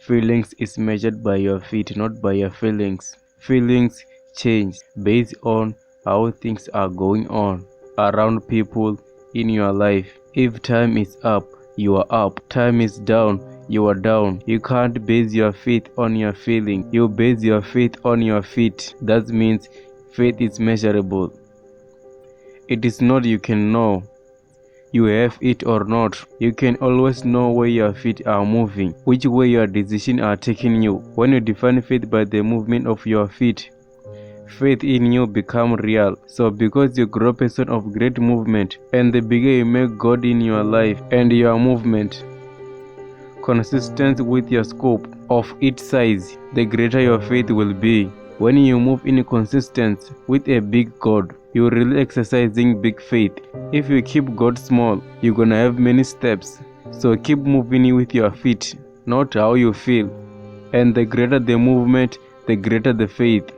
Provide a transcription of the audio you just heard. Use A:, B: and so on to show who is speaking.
A: Feelings is measured by your feet, not by your feelings. Feelings change based on how things are going on around people in your life. If time is up, you are up. Time is down, you are down. You can't base your faith on your feeling. You base your faith on your feet. That means faith is measurable. It is not you can know you have it or not. You can always know where your feet are moving, which way your decisions are taking you. When you define faith by the movement of your feet, faith in you become real. So because you grow a person of great movement, and the bigger you make God in your life and your movement consistent with your scope of each size, the greater your faith will be. When you move in consistency with a big God, you're really exercising big faith. If you keep God small, you're gonna have many steps. So keep moving with your feet, not how you feel. And the greater the movement, the greater the faith.